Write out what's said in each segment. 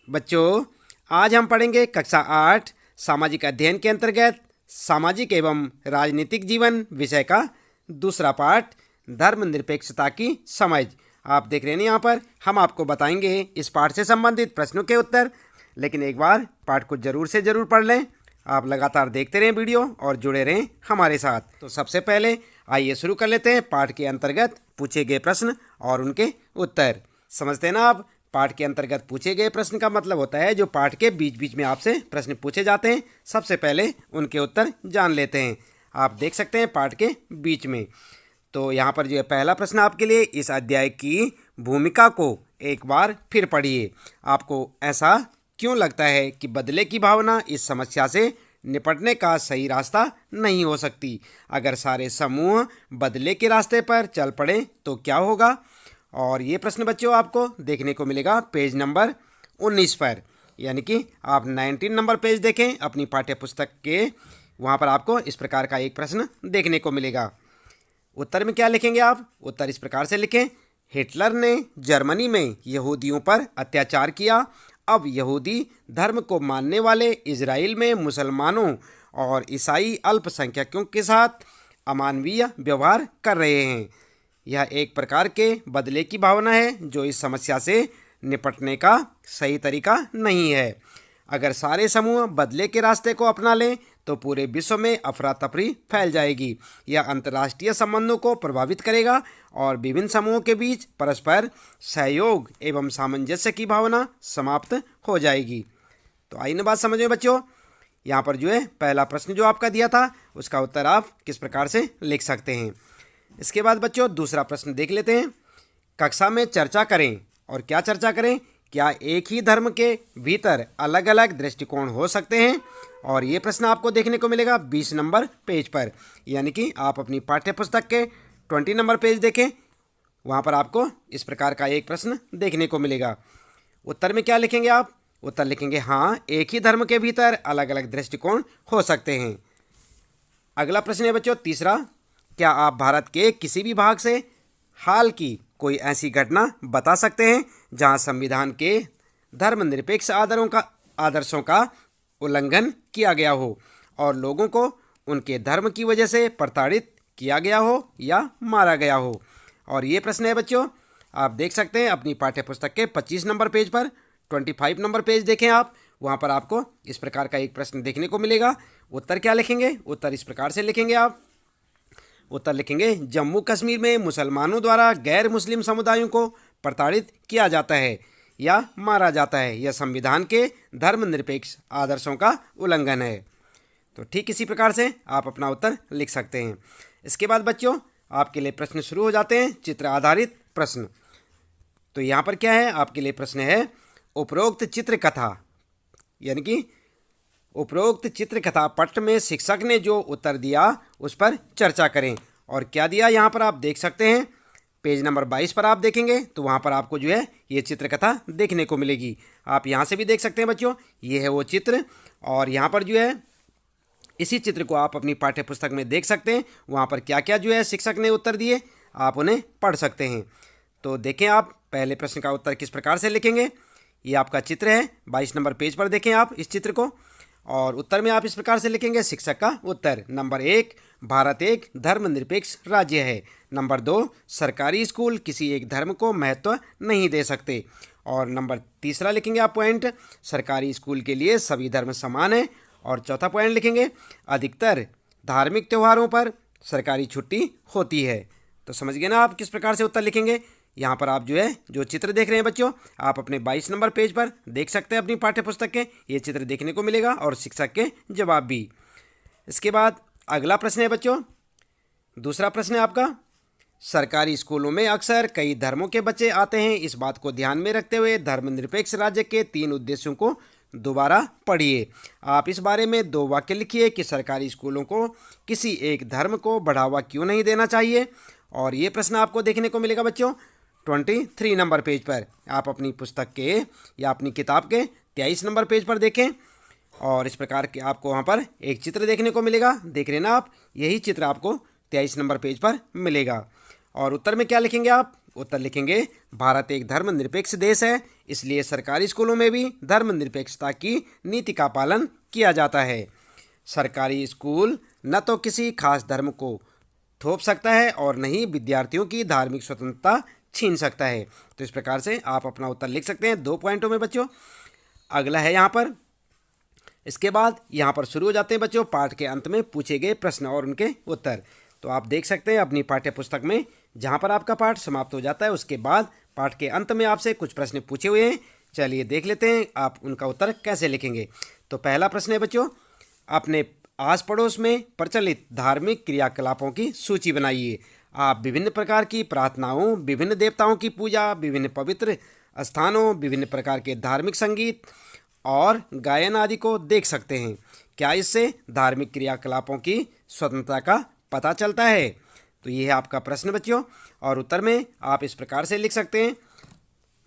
बच्चों, आज हम पढ़ेंगे कक्षा 8 सामाजिक अध्ययन के अंतर्गत सामाजिक एवं राजनीतिक जीवन विषय का दूसरा पाठ धर्मनिरपेक्षता की समझ। आप देख रहे हैं यहाँ पर हम आपको बताएंगे इस पाठ से संबंधित प्रश्नों के उत्तर। लेकिन एक बार पाठ को जरूर से ज़रूर पढ़ लें। आप लगातार देखते रहें वीडियो और जुड़े रहें हमारे साथ। तो सबसे पहले आइए शुरू कर लेते हैं पाठ के अंतर्गत पूछे गए प्रश्न और उनके उत्तर। समझते हैं ना आप? पाठ के अंतर्गत पूछे गए प्रश्न का मतलब होता है जो पाठ के बीच बीच में आपसे प्रश्न पूछे जाते हैं, सबसे पहले उनके उत्तर जान लेते हैं। आप देख सकते हैं पाठ के बीच में। तो यहाँ पर जो है पहला प्रश्न आपके लिए, इस अध्याय की भूमिका को एक बार फिर पढ़िए। आपको ऐसा क्यों लगता है कि बदले की भावना इस समस्या से निपटने का सही रास्ता नहीं हो सकती? अगर सारे समूह बदले के रास्ते पर चल पड़े तो क्या होगा? और ये प्रश्न बच्चों आपको देखने को मिलेगा पेज नंबर 19 पर, यानी कि आप 19 नंबर पेज देखें अपनी पाठ्य पुस्तक के। वहाँ पर आपको इस प्रकार का एक प्रश्न देखने को मिलेगा। उत्तर में क्या लिखेंगे आप? उत्तर इस प्रकार से लिखें, हिटलर ने जर्मनी में यहूदियों पर अत्याचार किया। अब यहूदी धर्म को मानने वाले इजराइल में मुसलमानों और ईसाई अल्पसंख्यकों के साथ अमानवीय व्यवहार कर रहे हैं। यह एक प्रकार के बदले की भावना है जो इस समस्या से निपटने का सही तरीका नहीं है। अगर सारे समूह बदले के रास्ते को अपना लें तो पूरे विश्व में अफरा तफरी फैल जाएगी। यह अंतर्राष्ट्रीय संबंधों को प्रभावित करेगा और विभिन्न समूहों के बीच परस्पर सहयोग एवं सामंजस्य की भावना समाप्त हो जाएगी। तो आइए ना बात समझिए बच्चों। यहाँ पर जो है पहला प्रश्न जो आपका दिया था उसका उत्तर आप किस प्रकार से लिख सकते हैं। इसके बाद बच्चों दूसरा प्रश्न देख लेते हैं। कक्षा में चर्चा करें। और क्या चर्चा करें? क्या एक ही धर्म के भीतर अलग अलग दृष्टिकोण हो सकते हैं? और ये प्रश्न आपको देखने को मिलेगा 20 नंबर पेज पर, यानी कि आप अपनी पाठ्य पुस्तक के 20 नंबर पेज देखें। वहाँ पर आपको इस प्रकार का एक प्रश्न देखने को मिलेगा। उत्तर में क्या लिखेंगे आप? उत्तर लिखेंगे हाँ, एक ही धर्म के भीतर अलग अलग दृष्टिकोण हो सकते हैं। अगला प्रश्न है बच्चों तीसरा, क्या आप भारत के किसी भी भाग से हाल की कोई ऐसी घटना बता सकते हैं जहां संविधान के धर्मनिरपेक्ष आदर्शों का उल्लंघन किया गया हो और लोगों को उनके धर्म की वजह से प्रताड़ित किया गया हो या मारा गया हो? और ये प्रश्न है बच्चों, आप देख सकते हैं अपनी पाठ्य पुस्तक के 25 नंबर पेज पर। 25 नंबर पेज देखें आप, वहाँ पर आपको इस प्रकार का एक प्रश्न देखने को मिलेगा। उत्तर क्या लिखेंगे? उत्तर इस प्रकार से लिखेंगे आप। उत्तर लिखेंगे, जम्मू कश्मीर में मुसलमानों द्वारा गैर मुस्लिम समुदायों को प्रताड़ित किया जाता है या मारा जाता है। यह संविधान के धर्मनिरपेक्ष आदर्शों का उल्लंघन है। तो ठीक इसी प्रकार से आप अपना उत्तर लिख सकते हैं। इसके बाद बच्चों आपके लिए प्रश्न शुरू हो जाते हैं, चित्र आधारित प्रश्न। तो यहाँ पर क्या है आपके लिए प्रश्न है, उपरोक्त चित्र कथा, यानी कि उपरोक्त चित्रकथा पट में शिक्षक ने जो उत्तर दिया उस पर चर्चा करें। और क्या दिया यहाँ पर आप देख सकते हैं, पेज नंबर 22 पर आप देखेंगे तो वहाँ पर आपको जो है ये चित्रकथा देखने को मिलेगी। आप यहाँ से भी देख सकते हैं बच्चों, ये है वो चित्र। और यहाँ पर जो है इसी चित्र को आप अपनी पाठ्य पुस्तक में देख सकते हैं। वहाँ पर क्या क्या जो है शिक्षक ने उत्तर दिए आप उन्हें पढ़ सकते हैं। तो देखें आप पहले प्रश्न का उत्तर किस प्रकार से लिखेंगे। ये आपका चित्र है, 22 नंबर पेज पर देखें आप इस चित्र को। और उत्तर में आप इस प्रकार से लिखेंगे शिक्षक का उत्तर। नंबर 1, भारत एक धर्मनिरपेक्ष राज्य है। नंबर 2, सरकारी स्कूल किसी एक धर्म को महत्व नहीं दे सकते। और नंबर तीसरा लिखेंगे आप पॉइंट, सरकारी स्कूल के लिए सभी धर्म समान है। और चौथा पॉइंट लिखेंगे, अधिकतर धार्मिक त्योहारों पर सरकारी छुट्टी होती है। तो समझ गए ना आप किस प्रकार से उत्तर लिखेंगे। यहाँ पर आप जो है जो चित्र देख रहे हैं बच्चों, आप अपने 22 नंबर पेज पर देख सकते हैं अपनी पाठ्य पुस्तक के, ये चित्र देखने को मिलेगा और शिक्षक के जवाब भी। इसके बाद अगला प्रश्न है बच्चों, दूसरा प्रश्न है आपका, सरकारी स्कूलों में अक्सर कई धर्मों के बच्चे आते हैं। इस बात को ध्यान में रखते हुए धर्मनिरपेक्ष राज्य के 3 उद्देश्यों को दोबारा पढ़िए। आप इस बारे में 2 वाक्य लिखिए कि सरकारी स्कूलों को किसी एक धर्म को बढ़ावा क्यों नहीं देना चाहिए। और ये प्रश्न आपको देखने को मिलेगा बच्चों 23 नंबर पेज पर। आप अपनी पुस्तक के या अपनी किताब के 23 नंबर पेज पर देखें। और इस प्रकार के आपको वहाँ पर एक चित्र देखने को मिलेगा, देख रहे ना आप, यही चित्र आपको 23 नंबर पेज पर मिलेगा। और उत्तर में क्या लिखेंगे आप? उत्तर लिखेंगे भारत एक धर्मनिरपेक्ष देश है, इसलिए सरकारी स्कूलों में भी धर्मनिरपेक्षता की नीति का पालन किया जाता है। सरकारी स्कूल न तो किसी खास धर्म को थोप सकता है और न ही विद्यार्थियों की धार्मिक स्वतंत्रता छीन सकता है। तो इस प्रकार से आप अपना उत्तर लिख सकते हैं 2 पॉइंटों में बच्चों। अगला है यहाँ पर, इसके बाद यहाँ पर शुरू हो जाते हैं बच्चों पाठ के अंत में पूछे गए प्रश्न और उनके उत्तर। तो आप देख सकते हैं अपनी पाठ्य पुस्तक में जहाँ पर आपका पाठ समाप्त हो जाता है उसके बाद पाठ के अंत में आपसे कुछ प्रश्न पूछे हुए हैं। चलिए देख लेते हैं आप उनका उत्तर कैसे लिखेंगे। तो पहला प्रश्न है बच्चों, अपने आस पड़ोस में प्रचलित धार्मिक क्रियाकलापों की सूची बनाइए। आप विभिन्न प्रकार की प्रार्थनाओं, विभिन्न देवताओं की पूजा, विभिन्न पवित्र स्थानों, विभिन्न प्रकार के धार्मिक संगीत और गायन आदि को देख सकते हैं। क्या इससे धार्मिक क्रियाकलापों की स्वतंत्रता का पता चलता है? तो ये है आपका प्रश्न बच्चों। और उत्तर में आप इस प्रकार से लिख सकते हैं,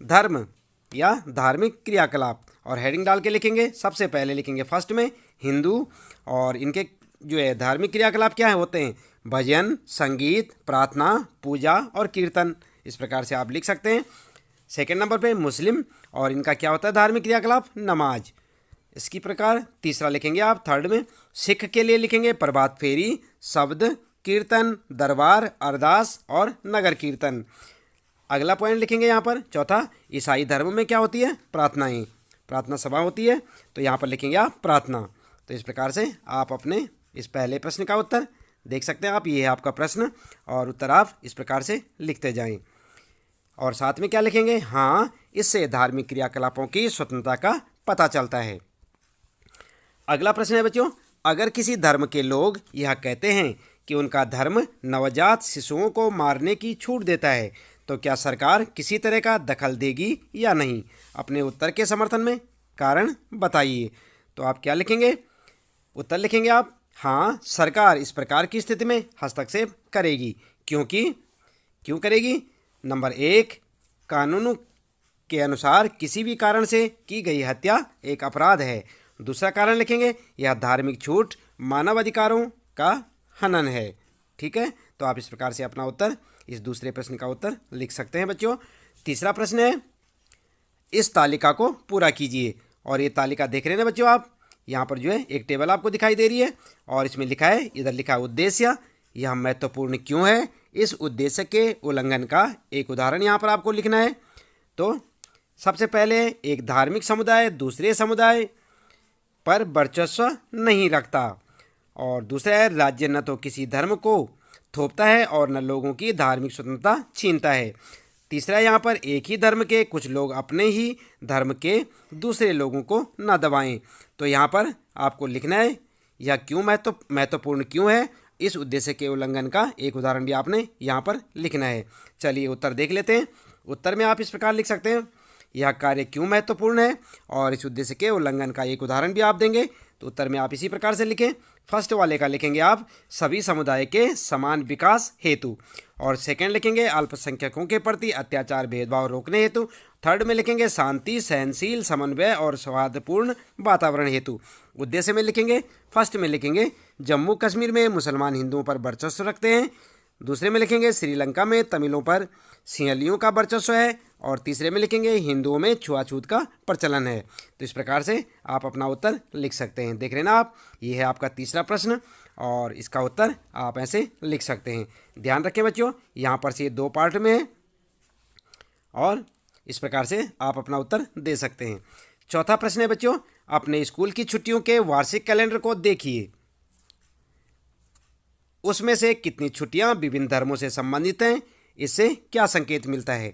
धर्म या धार्मिक क्रियाकलाप, और हेडिंग डाल के लिखेंगे। सबसे पहले लिखेंगे फर्स्ट में हिंदू, और इनके जो है धार्मिक क्रियाकलाप क्या है होते हैं, भजन, संगीत, प्रार्थना, पूजा और कीर्तन। इस प्रकार से आप लिख सकते हैं। सेकंड नंबर पे मुस्लिम, और इनका क्या होता है धार्मिक क्रियाकलाप, नमाज। इसकी प्रकार तीसरा लिखेंगे आप थर्ड में। सिख के लिए लिखेंगे प्रभात फेरी, शब्द कीर्तन, दरबार, अरदास और नगर कीर्तन। अगला पॉइंट लिखेंगे यहाँ पर चौथा, ईसाई धर्म में क्या होती है, प्रार्थनाएं, प्रार्थना सभा होती है। तो यहाँ पर लिखेंगे आप प्रार्थना। तो इस प्रकार से आप अपने इस पहले प्रश्न का उत्तर देख सकते हैं आप। ये है आपका प्रश्न, और उत्तर आप इस प्रकार से लिखते जाएं। और साथ में क्या लिखेंगे, हाँ, इससे धार्मिक क्रियाकलापों की स्वतंत्रता का पता चलता है। अगला प्रश्न है बच्चों, अगर किसी धर्म के लोग यह कहते हैं कि उनका धर्म नवजात शिशुओं को मारने की छूट देता है, तो क्या सरकार किसी तरह का दखल देगी या नहीं? अपने उत्तर के समर्थन में कारण बताइए। तो आप क्या लिखेंगे, उत्तर लिखेंगे आप, हाँ, सरकार इस प्रकार की स्थिति में हस्तक्षेप करेगी। क्यों करेगी? नंबर 1, कानूनों के अनुसार किसी भी कारण से की गई हत्या एक अपराध है। दूसरा कारण लिखेंगे, यह धार्मिक छूट मानव अधिकारों का हनन है। ठीक है, तो आप इस प्रकार से अपना उत्तर, इस दूसरे प्रश्न का उत्तर लिख सकते हैं बच्चों। तीसरा प्रश्न है, इस तालिका को पूरा कीजिए। और ये तालिका देख रहे हैं ना बच्चों आप, यहाँ पर जो है एक टेबल आपको दिखाई दे रही है, और इसमें लिखा है, इधर लिखा है उद्देश्य, यह महत्वपूर्ण क्यों है, इस उद्देश्य के उल्लंघन का एक उदाहरण यहाँ पर आपको लिखना है। तो सबसे पहले, एक धार्मिक समुदाय दूसरे समुदाय पर वर्चस्व नहीं रखता, और दूसरा है, राज्य न तो किसी धर्म को थोपता है और न लोगों की धार्मिक स्वतंत्रता छीनता है। तीसरा, यहाँ पर एक ही धर्म के कुछ लोग अपने ही धर्म के दूसरे लोगों को न दबाएं। तो यहाँ पर आपको लिखना है, यह क्यों महत्वपूर्ण क्यों है, इस उद्देश्य के उल्लंघन का एक उदाहरण भी आपने यहाँ पर लिखना है। चलिए उत्तर देख लेते हैं। उत्तर में आप इस प्रकार लिख सकते हैं, यह कार्य क्यों महत्वपूर्ण है और इस उद्देश्य के उल्लंघन का एक उदाहरण भी आप देंगे। तो उत्तर में आप इसी प्रकार से लिखें। फर्स्ट वाले का लिखेंगे आप, सभी समुदाय के समान विकास हेतु, और सेकंड लिखेंगे अल्पसंख्यकों के प्रति अत्याचार भेदभाव रोकने हेतु। थर्ड में लिखेंगे शांति, सहनशील, समन्वय और सौहार्दपूर्ण वातावरण हेतु। उद्देश्य में लिखेंगे, फर्स्ट में लिखेंगे जम्मू कश्मीर में मुसलमान हिंदुओं पर वर्चस्व रखते हैं। दूसरे में लिखेंगे श्रीलंका में तमिलों पर सिंहलियों का वर्चस्व है, और तीसरे में लिखेंगे हिंदुओं में छुआछूत का प्रचलन है। तो इस प्रकार से आप अपना उत्तर लिख सकते हैं। देख रहे हैं ना आप, ये है आपका तीसरा प्रश्न, और इसका उत्तर आप ऐसे लिख सकते हैं। ध्यान रखें बच्चों, यहाँ पर से 2 पार्ट में है, और इस प्रकार से आप अपना उत्तर दे सकते हैं। चौथा प्रश्न है बच्चों, अपने स्कूल की छुट्टियों के वार्षिक कैलेंडर को देखिए, उसमें से कितनी छुट्टियां विभिन्न धर्मों से संबंधित हैं, इससे क्या संकेत मिलता है?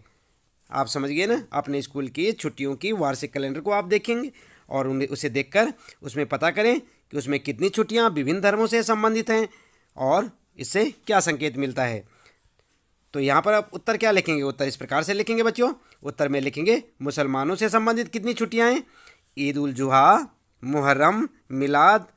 आप समझ गए ना। अपने स्कूल की छुट्टियों की वार्षिक कैलेंडर को आप देखेंगे और उसे देखकर उसमें पता करें कि उसमें कितनी छुट्टियां विभिन्न धर्मों से संबंधित हैं और इससे क्या संकेत मिलता है। तो यहाँ पर आप उत्तर क्या लिखेंगे, उत्तर इस प्रकार से लिखेंगे बच्चों। उत्तर में लिखेंगे मुसलमानों से संबंधित कितनी छुट्टियाँ हैं, ईद उल जुहा, मुहर्रम, मिलाद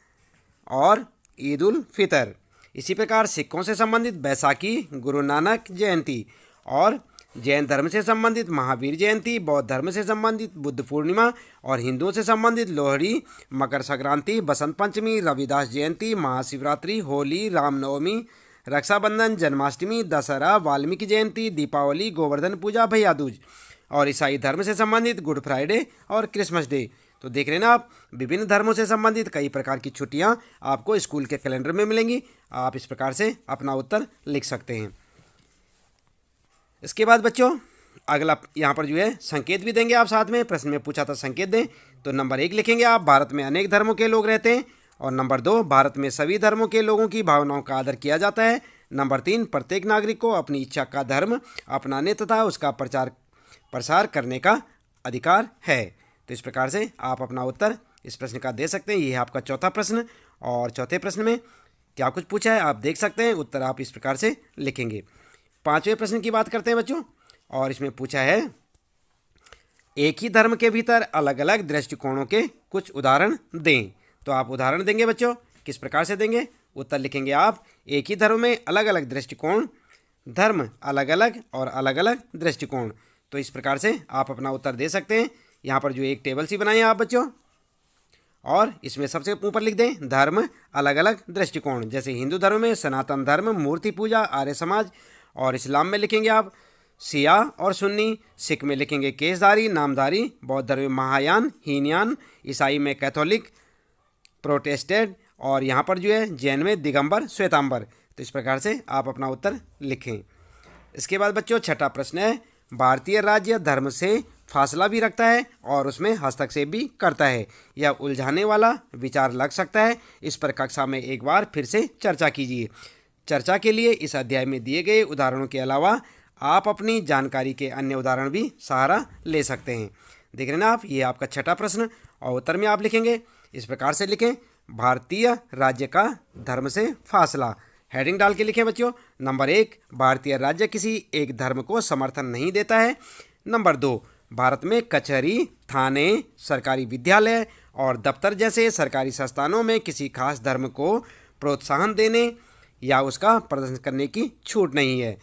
और ईद उल फितर। इसी प्रकार सिखों से संबंधित बैसाखी, गुरु नानक जयंती, और जैन धर्म से संबंधित महावीर जयंती, बौद्ध धर्म से संबंधित बुद्ध पूर्णिमा, और हिंदुओं से संबंधित लोहड़ी, मकर संक्रांति, बसंत पंचमी, रविदास जयंती, महाशिवरात्रि, होली, रामनवमी, रक्षाबंधन, जन्माष्टमी, दशहरा, वाल्मीकि जयंती, दीपावली, गोवर्धन पूजा, भैया दूज। और ईसाई धर्म से संबंधित गुड फ्राइडे और क्रिसमस डे। तो देख रहे हैं ना आप, विभिन्न धर्मों से संबंधित कई प्रकार की छुट्टियां आपको स्कूल के कैलेंडर में मिलेंगी। आप इस प्रकार से अपना उत्तर लिख सकते हैं। इसके बाद बच्चों अगला यहाँ पर जो है संकेत भी देंगे आप साथ में। प्रश्न में पूछा था संकेत दें, तो नंबर 1 लिखेंगे आप, भारत में अनेक धर्मों के लोग रहते हैं। और नंबर 2, भारत में सभी धर्मों के लोगों की भावनाओं का आदर किया जाता है। नंबर 3, प्रत्येक नागरिक को अपनी इच्छा का धर्म अपनाने तथा उसका प्रसार करने का अधिकार है। तो इस प्रकार से आप अपना उत्तर इस प्रश्न का दे सकते हैं। ये है आपका चौथा प्रश्न। और चौथे प्रश्न में क्या कुछ पूछा है आप देख सकते हैं। उत्तर आप इस प्रकार से लिखेंगे। 5वें प्रश्न की बात करते हैं बच्चों, और इसमें पूछा है एक ही धर्म के भीतर अलग अलग दृष्टिकोणों के कुछ उदाहरण दें। तो आप उदाहरण देंगे बच्चों, किस प्रकार से देंगे। उत्तर लिखेंगे आप, एक ही धर्म में अलग अलग दृष्टिकोण, धर्म अलग अलग और अलग अलग दृष्टिकोण। तो इस प्रकार से आप अपना उत्तर दे सकते हैं। यहाँ पर जो एक टेबल सी बनाई है आप बच्चों, और इसमें सबसे ऊपर लिख दें धर्म अलग अलग दृष्टिकोण। जैसे हिंदू धर्म में सनातन धर्म, मूर्ति पूजा, आर्य समाज। और इस्लाम में लिखेंगे आप शिया और सुन्नी। सिख में लिखेंगे केशधारी, नामधारी। बौद्ध धर्म में महायान, हीनयान। ईसाई में कैथोलिक, प्रोटेस्टेंट। और यहाँ पर जो है जैन में दिगंबर, श्वेतांबर। तो इस प्रकार से आप अपना उत्तर लिखें। इसके बाद बच्चों छठा प्रश्न है, भारतीय राज्य धर्म से फासला भी रखता है और उसमें हस्तक्षेप भी करता है। यह उलझाने वाला विचार लग सकता है। इस पर कक्षा में एक बार फिर से चर्चा कीजिए। चर्चा के लिए इस अध्याय में दिए गए उदाहरणों के अलावा आप अपनी जानकारी के अन्य उदाहरण भी सहारा ले सकते हैं। देख रहे हैं ना आप, ये आपका छठा प्रश्न। और उत्तर में आप लिखेंगे इस प्रकार से लिखें, भारतीय राज्य का धर्म से फासला। हेडिंग डाल के लिखें बच्चों। नंबर 1, भारतीय राज्य किसी एक धर्म को समर्थन नहीं देता है। नंबर 2, भारत में कचहरी, थाने, सरकारी विद्यालय और दफ्तर जैसे सरकारी संस्थानों में किसी खास धर्म को प्रोत्साहन देने या उसका प्रदर्शन करने की छूट नहीं है।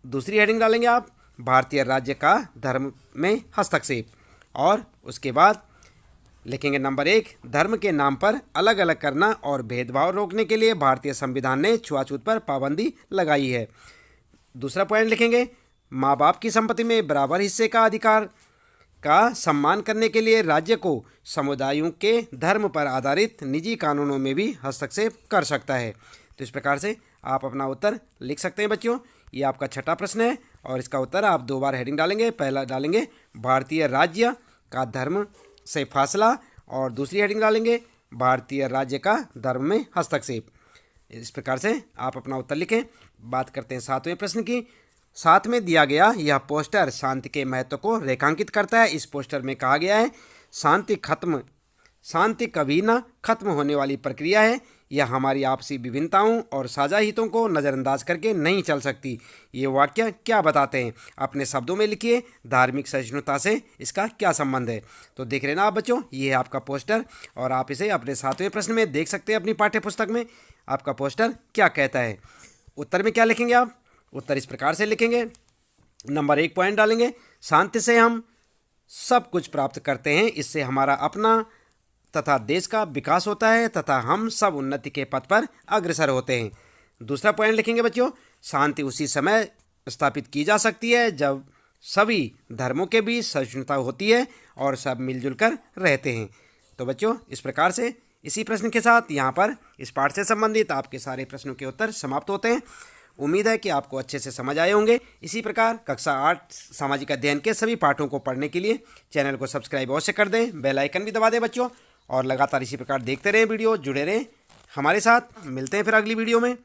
दूसरी हेडिंग डालेंगे आप, भारतीय राज्य का धर्म में हस्तक्षेप। और उसके बाद लिखेंगे नंबर 1, धर्म के नाम पर अलग अलग करना और भेदभाव रोकने के लिए भारतीय संविधान ने छुआछूत पर पाबंदी लगाई है। दूसरा पॉइंट लिखेंगे, माँ बाप की संपत्ति में बराबर हिस्से का अधिकार का सम्मान करने के लिए राज्य को समुदायों के धर्म पर आधारित निजी कानूनों में भी हस्तक्षेप कर सकता है। तो इस प्रकार से आप अपना उत्तर लिख सकते हैं बच्चों। ये आपका छठा प्रश्न है और इसका उत्तर आप 2 बार हेडिंग डालेंगे। पहला डालेंगे भारतीय राज्य का धर्म से फासला, और दूसरी हेडिंग डालेंगे भारतीय राज्य का धर्म में हस्तक्षेप। इस प्रकार से आप अपना उत्तर लिखें। बात करते हैं 7वें प्रश्न की। 7 में दिया गया यह पोस्टर शांति के महत्व को रेखांकित करता है। इस पोस्टर में कहा गया है शांति कभी न खत्म होने वाली प्रक्रिया है। यह हमारी आपसी विभिन्नताओं और साझा हितों को नज़रअंदाज करके नहीं चल सकती। ये वाक्य क्या बताते हैं, अपने शब्दों में लिखिए। धार्मिक सहिष्णुता से इसका क्या संबंध है। तो देख रहे ना आप बच्चों, ये है आपका पोस्टर और आप इसे अपने 7वें प्रश्न में देख सकते हैं। अपनी पाठ्य पुस्तक में आपका पोस्टर क्या कहता है। उत्तर में क्या लिखेंगे आप। उत्तर इस प्रकार से लिखेंगे। नंबर 1 पॉइंट डालेंगे, शांति से हम सब कुछ प्राप्त करते हैं। इससे हमारा अपना तथा देश का विकास होता है तथा हम सब उन्नति के पथ पर अग्रसर होते हैं। दूसरा पॉइंट लिखेंगे बच्चों, शांति उसी समय स्थापित की जा सकती है जब सभी धर्मों के बीच सहिष्णुता होती है और सब मिलजुल कर रहते हैं। तो बच्चों इस प्रकार से इसी प्रश्न के साथ यहाँ पर इस पाठ से संबंधित आपके सारे प्रश्नों के उत्तर समाप्त होते हैं। उम्मीद है कि आपको अच्छे से समझ आए होंगे। इसी प्रकार कक्षा 8 सामाजिक अध्ययन के सभी पाठों को पढ़ने के लिए चैनल को सब्सक्राइब अवश्य कर दें, बेल आइकन भी दबा दें बच्चों, और लगातार इसी प्रकार देखते रहें वीडियो, जुड़े रहें हमारे साथ। मिलते हैं फिर अगली वीडियो में।